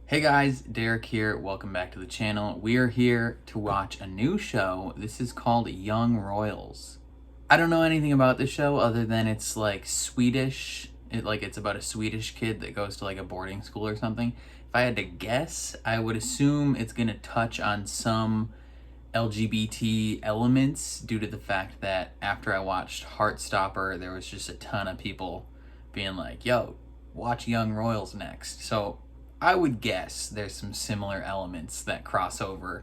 Hey guys, Derek here. Welcome back to the channel. We are here to watch a new show. This is called Young Royals. I don't know anything about this show other than it's like Swedish. It's about a Swedish kid that goes to like a boarding school or something. If I had to guess, I would assume it's gonna touch on some LGBT elements due to the fact that after I watched Heartstopper, there was just a ton of people being like, yo, watch Young Royals next. So I would guess there's some similar elements that cross over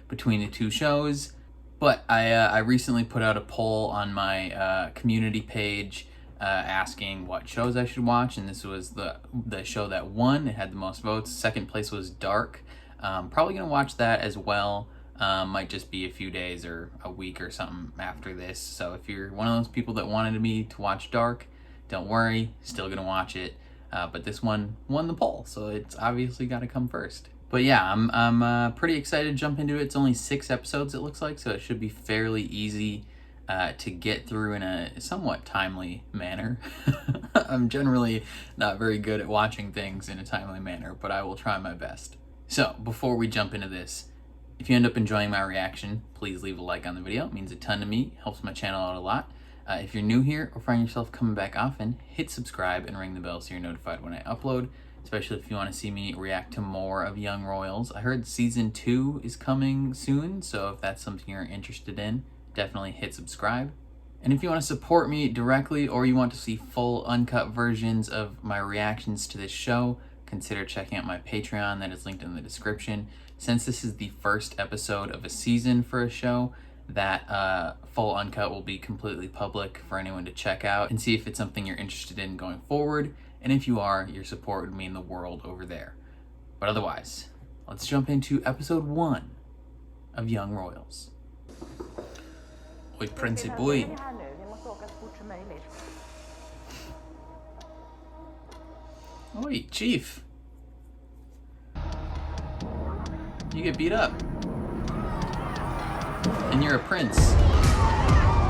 between the two shows. But I recently put out a poll on my community page asking what shows I should watch, and this was the show that won. It had the most votes. Second place was Dark. Probably gonna watch that as well. Might just be a few days or a week or something after this. So if you're one of those people that wanted me to watch Dark, don't worry, still gonna watch it. But this one won the poll, so it's obviously got to come first. But yeah, I'm pretty excited to jump into it. It's only 6 episodes, it looks like, so it should be fairly easy to get through in a somewhat timely manner. I'm generally not very good at watching things in a timely manner, but I will try my best. So before we jump into this, if you end up enjoying my reaction, please leave a like on the video. It means a ton to me, helps my channel out a lot. If you're new here or find yourself coming back often, hit subscribe and ring the bell so you're notified when I upload, especially if you want to see me react to more of Young Royals. I heard season 2 is coming soon, so if that's something you're interested in, definitely hit subscribe. And if you want to support me directly or you want to see full uncut versions of my reactions to this show, consider checking out my Patreon that is linked in the description. Since this is the first episode of a season for a show, that full uncut will be completely public for anyone to check out and see if it's something you're interested in going forward. And if you are, your support would mean the world over there. But otherwise, let's jump into episode 1 of Young Royals. Oj, Prince boy. Oi, Chief. You get beat up. And you're a prince.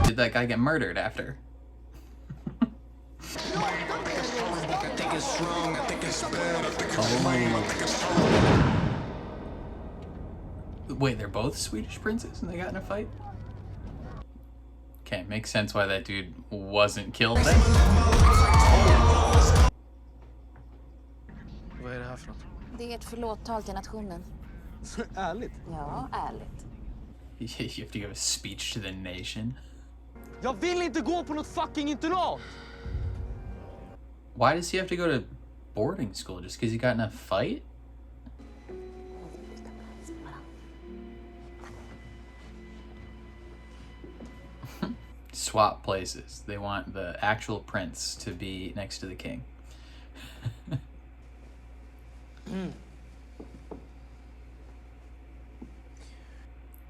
Did that guy get murdered after? Oh. Wait, they're both Swedish princes and they got in a fight? Okay, makes sense why that dude wasn't killed then. Vad är det här för något? Det är ett förlåttal till nationen. Ärligt? Ja, ärligt. You have to give a speech to the nation. Jag vill inte gå på något fucking internat! Why does he have to go to boarding school? Just because he got in a fight? Swap places. They want the actual prince to be next to the king.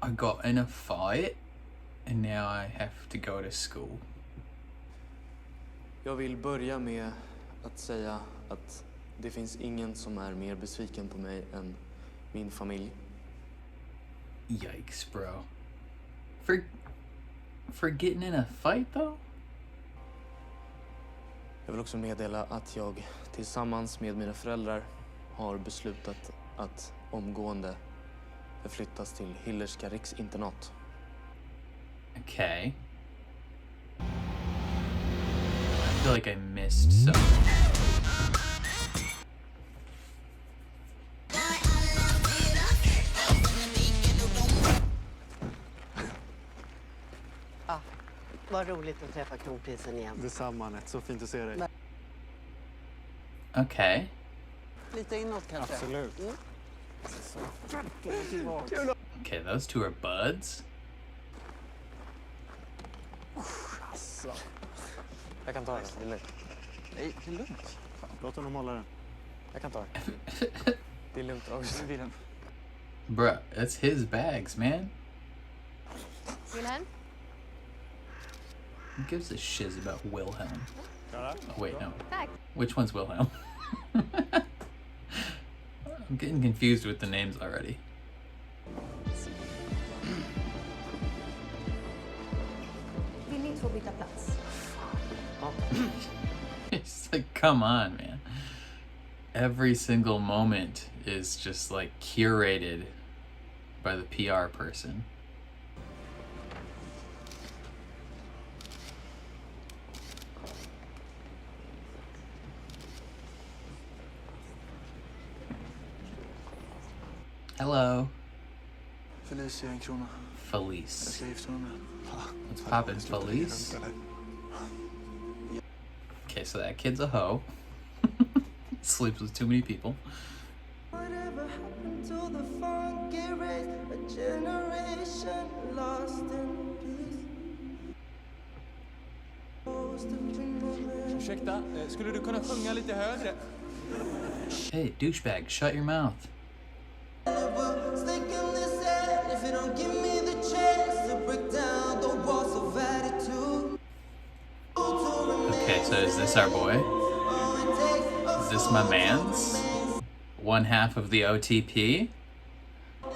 I got in a fight and now I have to go to school. Jag vill börja med att säga att det finns ingen som är mer besviken på mig än min familj. Yikes, bro. For getting in a fight though? Jag vill också meddela att jag tillsammans med mina föräldrar har beslutat att omgående förflyttas till Hillerska riksinternat. Okay. I feel like I missed something. Vad roligt att träffa kronprinsen igen. Detsamma, Anette. Så fint att se dig. Okay. Lite inåt kanske? Absolut. Okay, those two are buds. Asså. Jag kan ta den, det är lugnt. Nej, det är lugnt. Fan, låt honom hålla den. Jag kan ta den. Det är lugnt också. Bruh, that's his bags, man. Wilhelm? Who gives a shiz about Wilhelm? Klara? Oh, wait, no. Tack. Which one's Wilhelm? I'm getting confused with the names already. Vill ni två byta plats? It's like, come on, man. Every single moment is just like curated by the PR person. Hello, Felicia, 1 krona. Jag Felice. ska gifta mig med. What's poppin', Felice? Okay, so that kid's a hoe. Sleeps with too many people. Whatever happened to the funky race? A generation lost in peace. Ursäkta, skulle du kunna sjunga lite högre? Hey, douchebag, shut your mouth. Stick in this head if you don't give me the chance to break down the walls of attitude. Okay, so is this our boy? Is this my man's? One half of the OTP?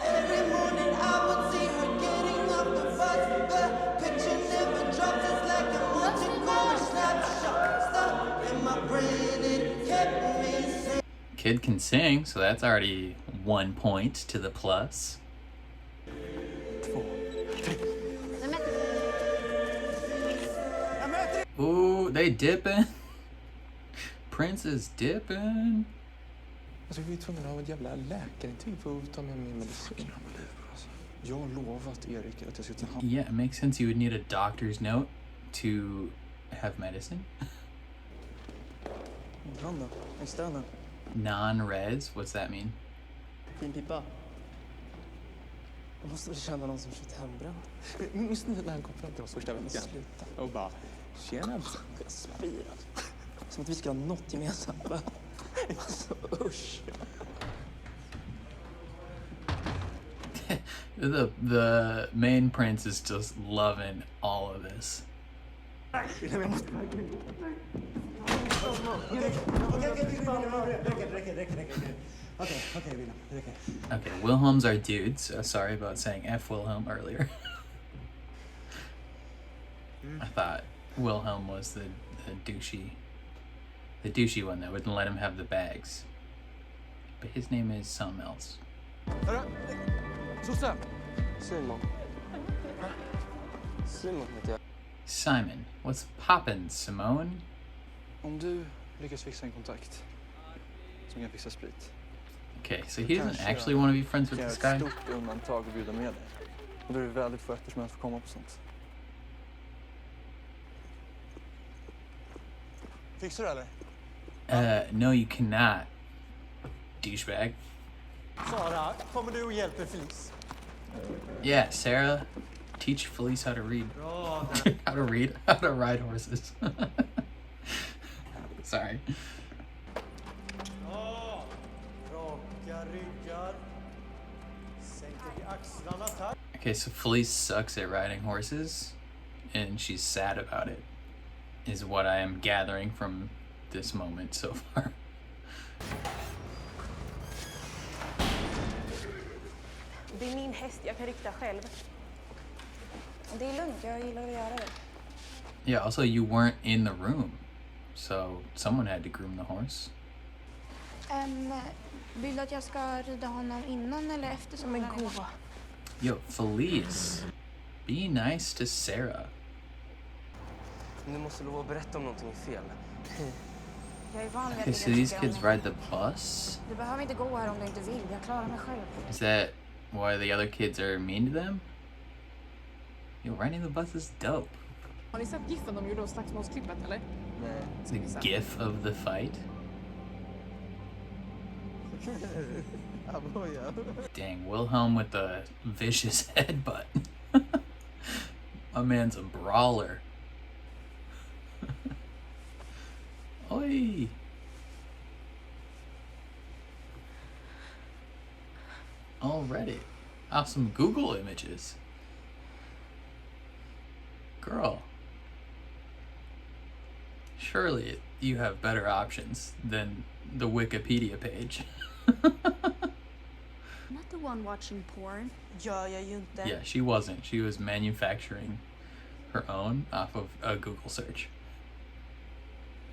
Every morning I would see her getting off the bus. The picture never drops. It's like a multi-color snapshot. Stuck in my brain, it kept me safe. Kid can sing, so that's already 1 point to the plus. Ooh, they dipping. Prince is dipping. Alltså, vi är tvungna att ha ett jävla läkarintyg för att ta med min medicin. Jag har lovat Erik att jag ska ta hand om... Yeah, it makes sense you would need a doctor's note to have medicine. Brand då? Externen? Non-res, what's that mean? Fin pipa. Jag måste väl känna någon som köpt hembränt. Minns ni när han kom fram till oss första veckan? Sluta. Och bara, tjena. Jag spirar. Som att vi ska ha något gemensamt. Alltså, usch. The main prince is just loving all of this. Okay, Wilhelms are dudes. So sorry about saying F Wilhelm earlier. I thought Wilhelm was the douchey one that wouldn't let him have the bags. But his name is something else. Sosse! Simon. Simon heter jag. Simon. What's poppin', Simone? Om du lyckas fixa en kontakt som kan fixa sprit. Okay, so he doesn't actually want to be friends with kan this jag guy. ett stort undantag och bjuda med dig. Och då är det väldigt få eftersom jag får komma på sånt. Fixar du eller? No, you cannot, douchebag. Sara, kommer du och hjälper Felice? Yeah, Sarah, teach Felice how to read. How to read? How to ride horses. Sorry. Raka ryggar. Sänker vi axlarna, tack. Okay, so Felice sucks at riding horses, and she's sad about it, is what I am gathering from this moment so far. Det är min häst, jag kan rykta själv. Det är lugnt, jag gillar att göra det. Yeah, also you weren't in the room, so someone had to groom the horse. Vill du att jag ska rida honom innan eller efter som en gåva? Yo, Felice, be nice to Sarah. Du måste lova att berätta om någonting är fel. Jag är van vid Okay, att so these kids ride the bus? Du behöver inte gå här om du inte vill. Jag klarar mig själv. Is that why the other kids are mean to them? Yo, riding the bus is dope. Har ni sett giffen de gjorde av slagsmålsklippet, eller? It's a gif of the fight. Dang, Wilhelm with the vicious headbutt. My man's a brawler. Oi! Already. Awesome Google images. Girl. Surely you have better options than the Wikipedia page. Not the one watching porn. Gör jag ju inte. Yeah, she wasn't. She was manufacturing her own off of a Google search.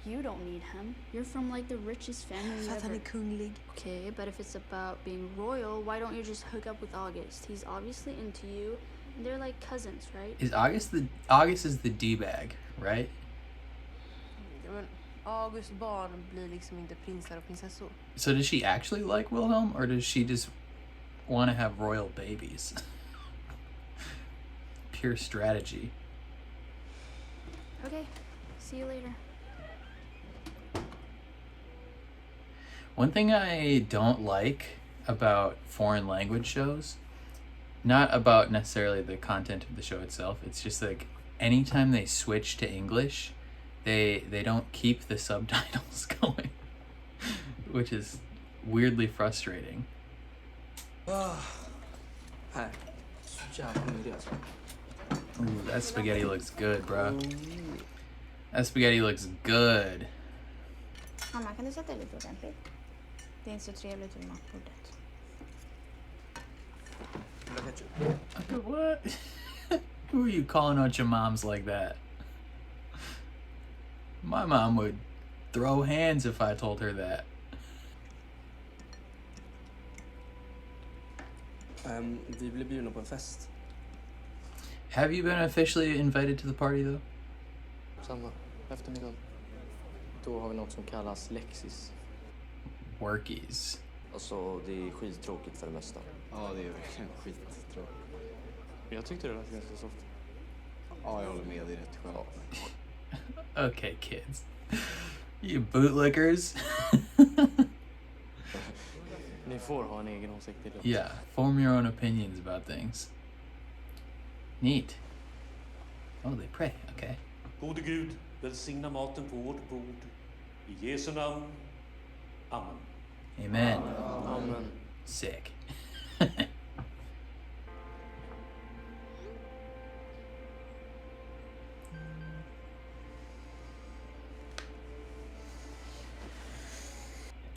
You don't need him. You're from like the richest family För att han ever. är kunglig. Okay, but if it's about being royal, why don't you just hook up with August? He's obviously into you, and they're like cousins, right? Is August is the D-bag, right? Ja, men Augusts barn blir liksom inte prinsar och prinsessor. So does she actually like Wilhelm, or does she just want to have royal babies? Pure strategy. Okay, see you later. One thing I don't like about foreign language shows, not about necessarily the content of the show itself, it's just like anytime they switch to English, they don't keep the subtitles going, which is weirdly frustrating. Här. Så jävla hungrig alltså. Ooh, that spaghetti looks good, bro. That spaghetti looks good. Mamma, kan du sätta dig lite ordentligt? Det är inte så trevligt vid matbordet. What? Who are you calling out your moms like that? My mom would throw hands if I told her that. Vi blev bjudna på en fest. Have you been officially invited to the party though? Samma. Eftermiddag. Då har vi något som kallas Lexis. Workies. Alltså, det är skittråkigt för det mesta. Ja, det är verkligen skittråkigt. Jag tyckte det var ganska soft. Ja, jag håller med. Det är rätt skönt. Okay, kids. You bootlickers. Ni får ha en egen åsikt till det. Yeah, form your own opinions about things. Neat. Oh, they pray, okay. Gode Gud, välsigna maten på vårt bord. I Jesu namn. Amen. Amen. Amen. Sick.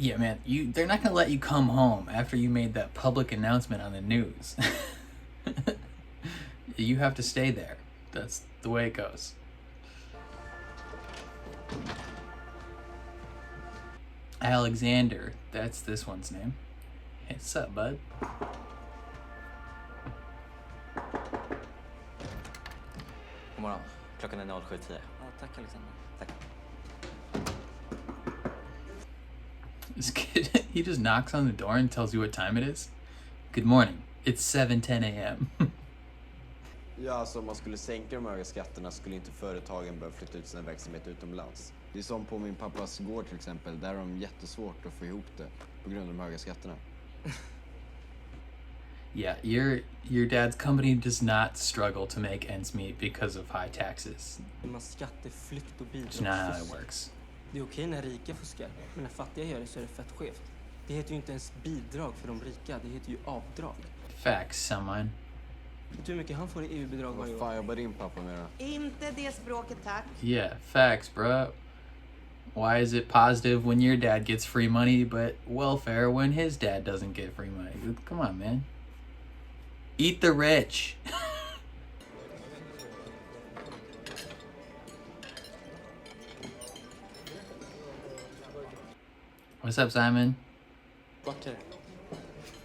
Yeah, man, they're not gonna let you come home after you made that public announcement on the news. You have to stay there. That's the way it goes. Alexander, that's this one's name. Hey, what's up, bud? God morgon. Klockan är 07:10. Ja, tack Alexander. Tack. This kid, he just knocks on the door and tells you what time it is. Good morning. It's 7:10 a.m. Ja, alltså om man skulle sänka de höga skatterna skulle inte företagen börja flytta ut sin verksamhet utomlands. Det är som på min pappas gård till exempel. Där har de jättesvårt att få ihop det på grund av de höga skatterna. Yeah, your dad's company does not struggle to make ends meet because of high taxes. Man skatteflykt och It's not how it works. Det är okej när rika fuskar, men när fattiga gör det så är det fett skevt. Det heter ju inte ens bidrag för de rika, det heter ju avdrag. Facts, someone. Vet du hur mycket han får i EU-bidrag varje år? Vad fan jobbar din pappa med då? Inte det språket, tack. Yeah, facts, bro. Why is it positive when your dad gets free money, but welfare when his dad doesn't get free money? Come on, man. Eat the rich. What's up, Simon? Vacker.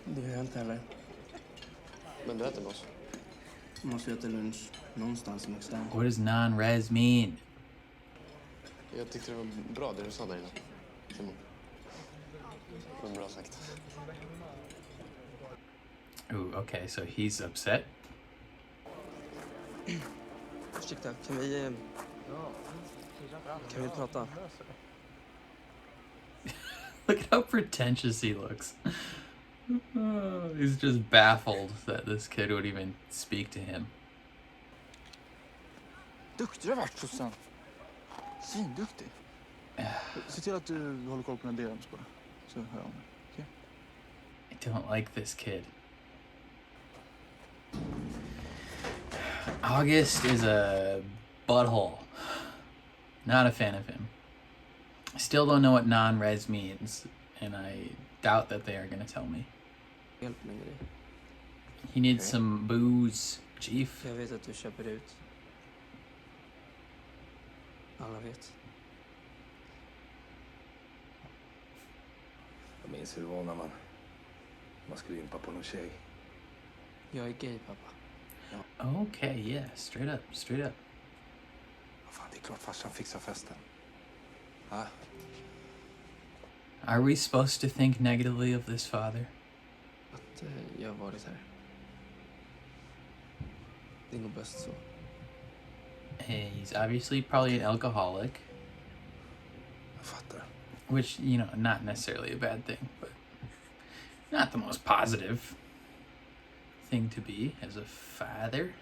Det gör jag inte heller. Men du äter med oss. Måste äta lunch någonstans next time. What does non-res mean? Jag tyckte det var bra det du sa där innan. Simon. Det var bra sagt. Ooh, okay, so he's upset. Ursäkta, kan vi prata? Look at how pretentious he looks. He's just baffled that this kid would even speak to him. Duktig du har varit, Susanne. Svinduktig. Se till att du håller koll på den delen bara. Så hör jag om det. Okay? I don't like this kid. August is a butthole. Not a fan of him. I still don't know what non-res means, and I doubt that they are going to tell me. Hjälp mig med det. He needs some booze, Chief. Jag vet att du köper ut. Alla vet. minns hur det var när man skulle impa på någon tjej. Jag är gay, pappa. Okay, yeah, straight up. Vad fan, det är klart farsan fixar festen. Ja. Are we supposed to think negatively of this father? Att jag har varit här. Det är nog bäst så. He's obviously probably an alcoholic. Jag fattar. Which, you know, not necessarily a bad thing, but not the most positive thing to be as a father.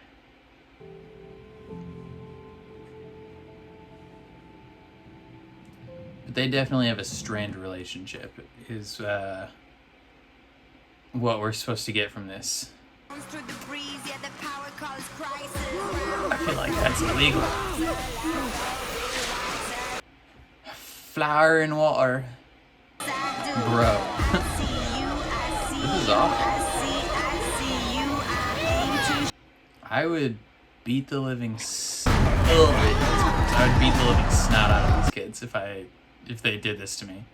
But they definitely have a strained relationship, is what we're supposed to get from this. I feel like that's illegal. Flour and water. Bro. This is awful. I would beat the living I would beat the living snot out of these kids if they did this to me.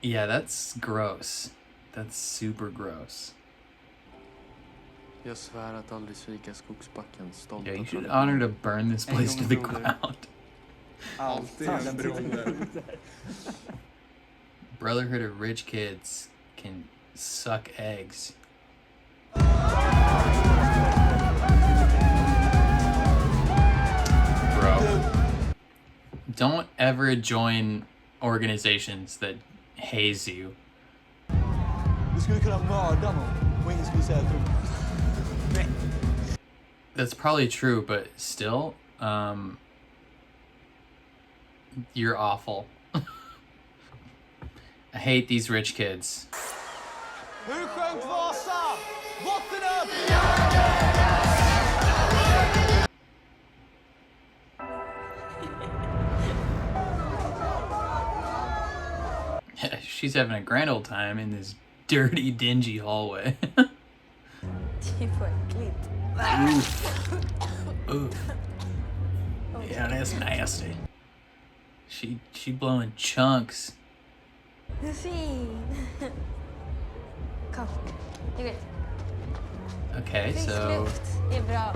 Yeah, that's gross. That's super gross. Jag svär att aldrig svika Skogsbacken stolta. Yeah, you should honor to burn this place to the ground. Alltid en broder. Brotherhood of rich kids can suck eggs. Bro. Don't ever join organizations that haze you. Du skulle kunna mörda någon och ingen skulle säga ett ord. That's probably true, but still, you're awful. I hate these rich kids. Hur sjönk Vasa? Botten upp! She's having a grand old time in this dirty, dingy hallway. Oof. Oof. Yeah, that's nasty. She blowing chunks. Fin. Kom. Det går. Okay, Frisk so luft är bra.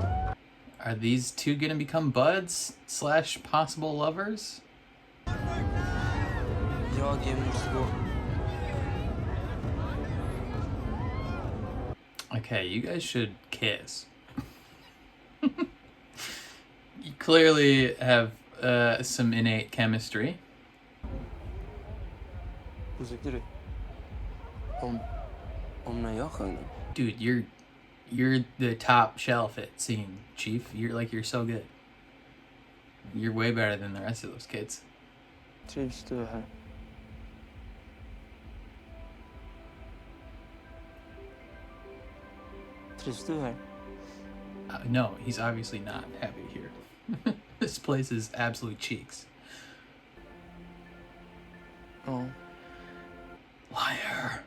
are these two gonna become buds / possible lovers? Jag måste gå. Okay, you guys should kiss. You clearly have some innate chemistry. Vad tyckte du? Om när jag sjöng den? Dude, you're the top shelf at singing, Chief. You're so good. You're way better than the rest of those kids. Trivs du här? Trivs du här? No, he's obviously not happy here. This place is absolute cheeks. Ja. Liar.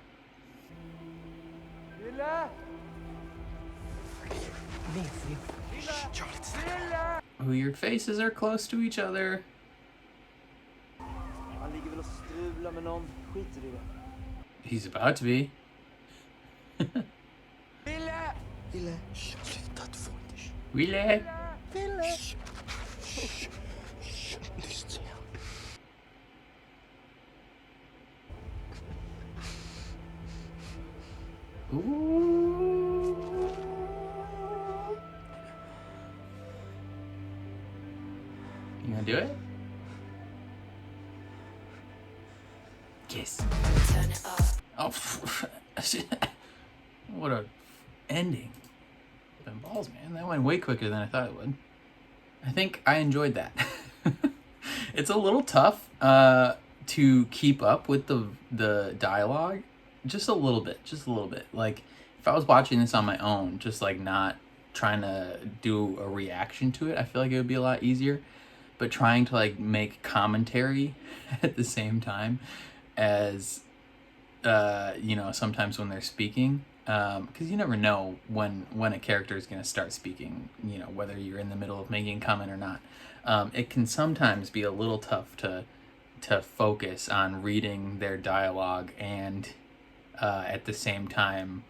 Oh, your faces are close to each other. Han ligger väl och strular med någon. Skiter i det. He's about to be. Ville! Sluta att få det. Really? Ville! Lyssna. Ooh. You gonna do it? Yes. Turn it up. Oh, what a ending. Them balls, man. That went way quicker than I thought it would. I think I enjoyed that. It's a little tough to keep up with the dialogue. Just a little bit. Like, if I was watching this on my own, just like not trying to do a reaction to it, I feel like it would be a lot easier. But trying to like make commentary at the same time as, you know, sometimes when they're speaking, because you never know when a character is going to start speaking, you know, whether you're in the middle of making a comment or not. It can sometimes be a little tough to focus on reading their dialogue and at the same time,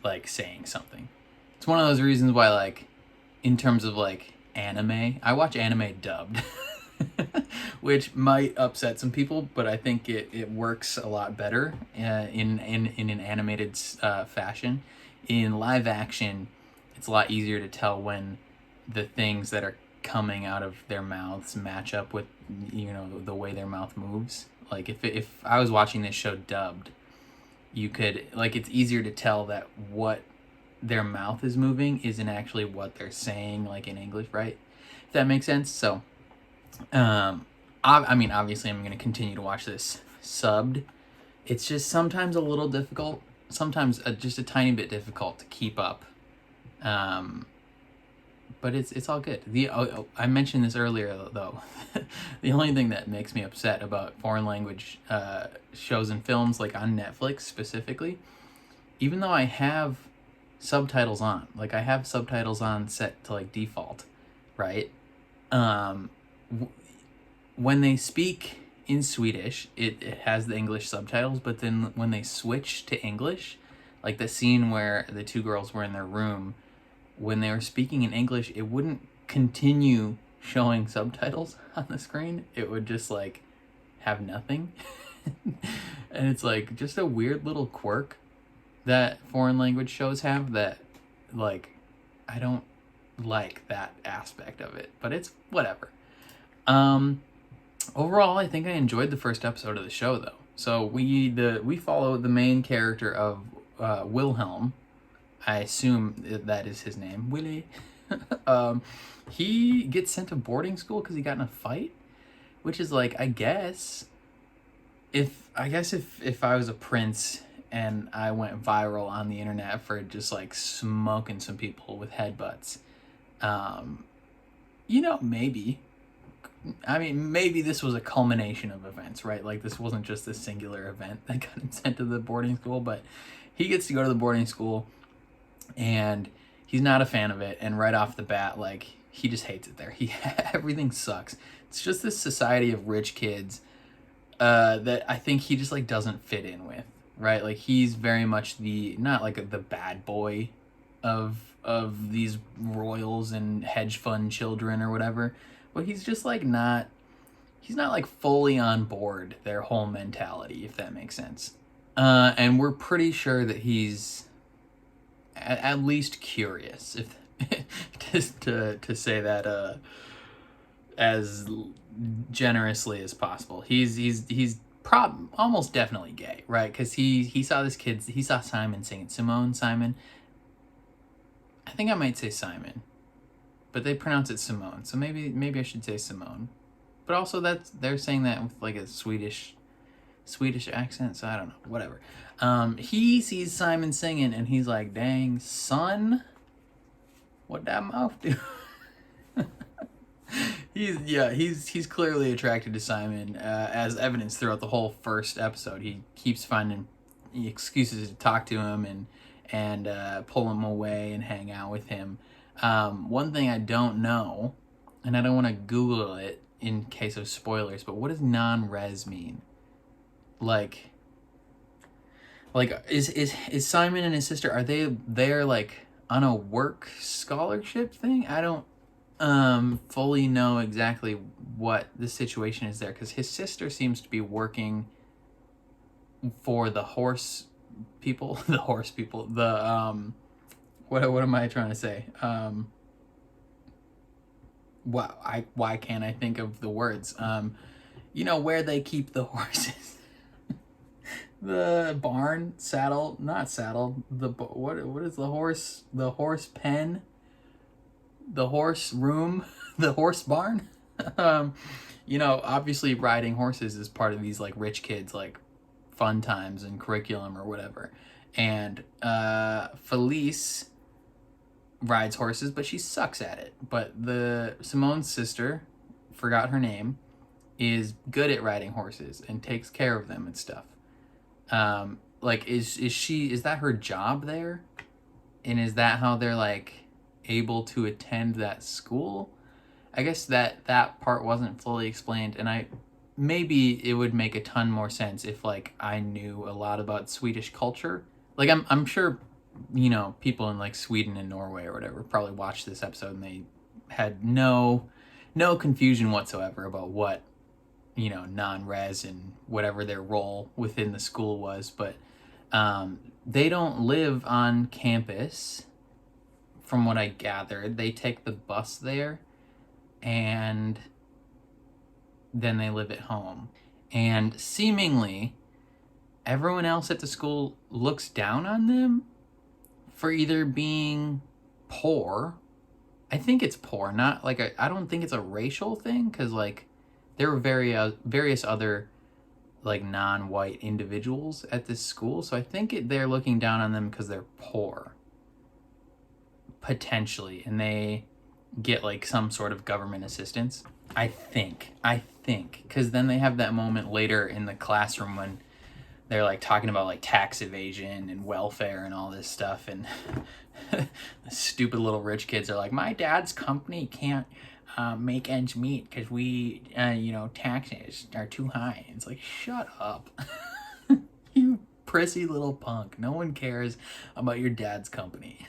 like, saying something. It's one of those reasons why, like, in terms of, like, anime, I watch anime dubbed, which might upset some people, but I think it works a lot better in an animated fashion. In live action, it's a lot easier to tell when the things that are coming out of their mouths match up with, you know, the way their mouth moves. Like, if I was watching this show dubbed, you could, like, it's easier to tell that what their mouth is moving isn't actually what they're saying, like, in English, right? If that makes sense. So, I mean, obviously I'm going to continue to watch this subbed. It's just sometimes a little difficult, sometimes just a tiny bit difficult to keep up. But it's all good. I mentioned this earlier, though. The only thing that makes me upset about foreign language shows and films, like on Netflix specifically, even though I have subtitles on, like I have subtitles on set to like default, right? When they speak in Swedish, it has the English subtitles, but then when they switch to English, like the scene where the two girls were in their room, when they were speaking in English, it wouldn't continue showing subtitles on the screen. It would just like have nothing. And it's like just a weird little quirk that foreign language shows have that, like, I don't like that aspect of it, but it's whatever. Overall, I think I enjoyed the first episode of the show, though. So we follow the main character of Wilhelm. I assume that is his name, Willie. He gets sent to boarding school because he got in a fight, which is like, I guess if I was a prince and I went viral on the internet for just like smoking some people with headbutts, you know, maybe this was a culmination of events, right? Like, this wasn't just a singular event that got him sent to the boarding school, but he gets to go to the boarding school and he's not a fan of it. And right off the bat, like, he just hates it there. Everything sucks. It's just this society of rich kids that I think he just like doesn't fit in with, right? Like, he's very much not like the bad boy of these royals and hedge fund children or whatever, but he's just like he's not like fully on board their whole mentality, if that makes sense. And we're pretty sure that he's at least curious, if to say that as generously as possible. He's almost definitely gay, right? Because he saw Simon singing. Simone. I think I might say Simon, but they pronounce it Simone, so maybe I should say Simone. But also they're saying that with like a Swedish accent, so I don't know, whatever. He sees Simon singing and he's like, dang, son, what that mouth do? He's clearly attracted to Simon, as evidenced throughout the whole first episode. He keeps finding excuses to talk to him and pull him away and hang out with him. One thing I don't know, and I don't want to Google it in case of spoilers, but what does non-res mean? Like is Simon and his sister, are they're like on a work scholarship thing? I don't fully know exactly what the situation is there, because his sister seems to be working for the horse people. What am I trying to say? Why can't I think of the words? You know, where they keep the horses. The barn, not saddle. What is the horse? The horse pen. The horse room. The horse barn. You know, obviously riding horses is part of these like rich kids like fun times and curriculum or whatever. And Felice rides horses, but she sucks at it. But Simone's sister, forgot her name, is good at riding horses and takes care of them and stuff. like, is that her job there? And is that how they're like able to attend that school? I guess that part wasn't fully explained, and maybe it would make a ton more sense if like I knew a lot about Swedish culture. Like I'm sure, you know, people in like Sweden and Norway or whatever probably watched this episode and they had no confusion whatsoever about what, you know, non-res and whatever their role within the school was. But they don't live on campus, from what I gathered. They take the bus there, and then they live at home. And seemingly, everyone else at the school looks down on them for either being poor. I think it's poor, not like I don't think it's a racial thing, because like there were various other like non-white individuals at this school, so I think they're looking down on them because they're poor, potentially, and they get like some sort of government assistance. I think, because then they have that moment later in the classroom when they're like talking about like tax evasion and welfare and all this stuff, and the stupid little rich kids are like, my dad's company can't make ends meet because we, you know, taxes are too high. It's like, shut up. You prissy little punk. No one cares about your dad's company.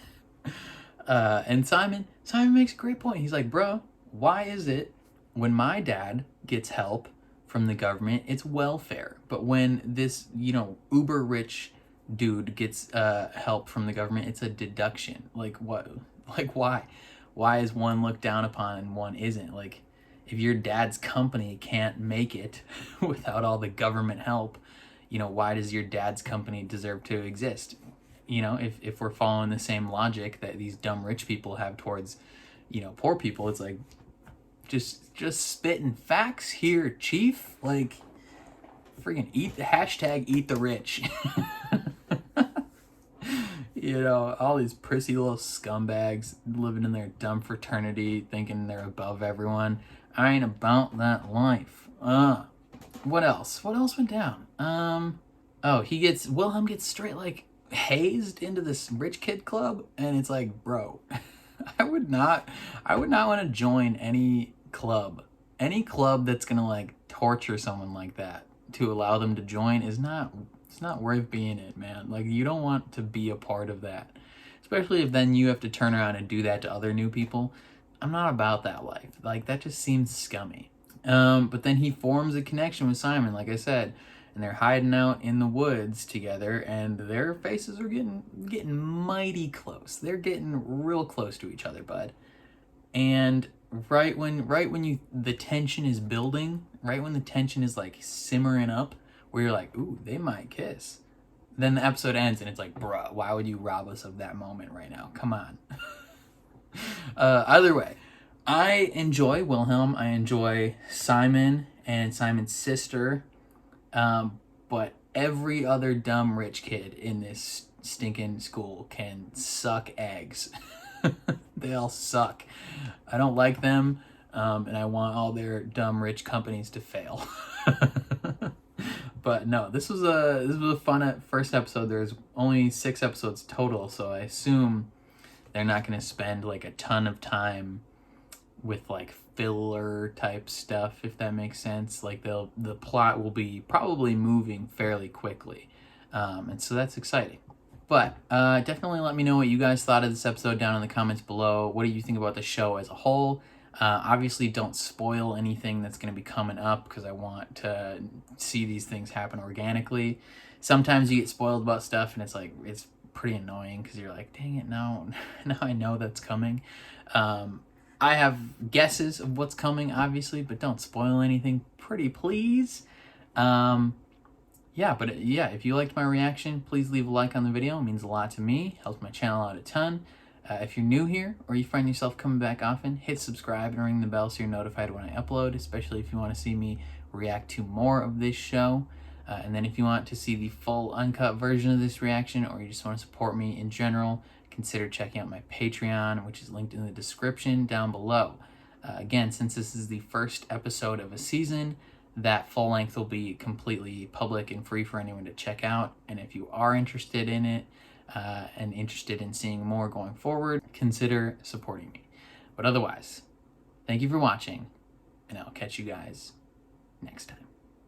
And Simon makes a great point. He's like, bro, why is it when my dad gets help from the government, it's welfare, but when this, you know, uber rich dude gets help from the government, it's a deduction? Like what? Like why? Why is one looked down upon and one isn't? Like, if your dad's company can't make it without all the government help, you know, why does your dad's company deserve to exist? You know, if we're following the same logic that these dumb rich people have towards, you know, poor people, it's like, just spitting facts here, chief. Like, freaking eat the rich. You know, all these prissy little scumbags living in their dumb fraternity thinking they're above everyone. I ain't about that life. What else? What else went down? Wilhelm gets straight like hazed into this rich kid club, and it's like, bro, I would not want to join any club that's gonna like torture someone like that to allow them to join. It's not worth being in, man. Like, you don't want to be a part of that, especially if then you have to turn around and do that to other new people. I'm not about that life. Like, that just seems scummy. But then he forms a connection with Simon, like I said, and they're hiding out in the woods together, and their faces are getting mighty close. They're getting real close to each other, bud. And right when the tension is building, right when the tension is like simmering up, where you're like, ooh, they might kiss, then the episode ends and it's like, bruh, why would you rob us of that moment right now? Come on. Either way, I enjoy Wilhelm. I enjoy Simon and Simon's sister. But every other dumb rich kid in this stinking school can suck eggs. They all suck. I don't like them, and I want all their dumb rich companies to fail. But no, this was a fun first episode. There's only 6 episodes total, so I assume they're not going to spend like a ton of time with like filler type stuff, if that makes sense. Like the plot will be probably moving fairly quickly, and so that's exciting. But definitely let me know what you guys thought of this episode down in the comments below. What do you think about the show as a whole? Obviously, don't spoil anything that's going to be coming up, because I want to see these things happen organically. Sometimes you get spoiled about stuff, and it's pretty annoying, because you're like, dang it, now I know that's coming. I have guesses of what's coming, obviously, but don't spoil anything, pretty please. Yeah, if you liked my reaction, please leave a like on the video. It means a lot to me, helps my channel out a ton. If you're new here, or you find yourself coming back often, hit subscribe and ring the bell so you're notified when I upload, especially if you want to see me react to more of this show. And then if you want to see the full uncut version of this reaction, or you just want to support me in general, consider checking out my Patreon, which is linked in the description down below. Again, since this is the first episode of a season, that full length will be completely public and free for anyone to check out. And if you are interested in it and interested in seeing more going forward, consider supporting me. But otherwise, thank you for watching, and I'll catch you guys next time.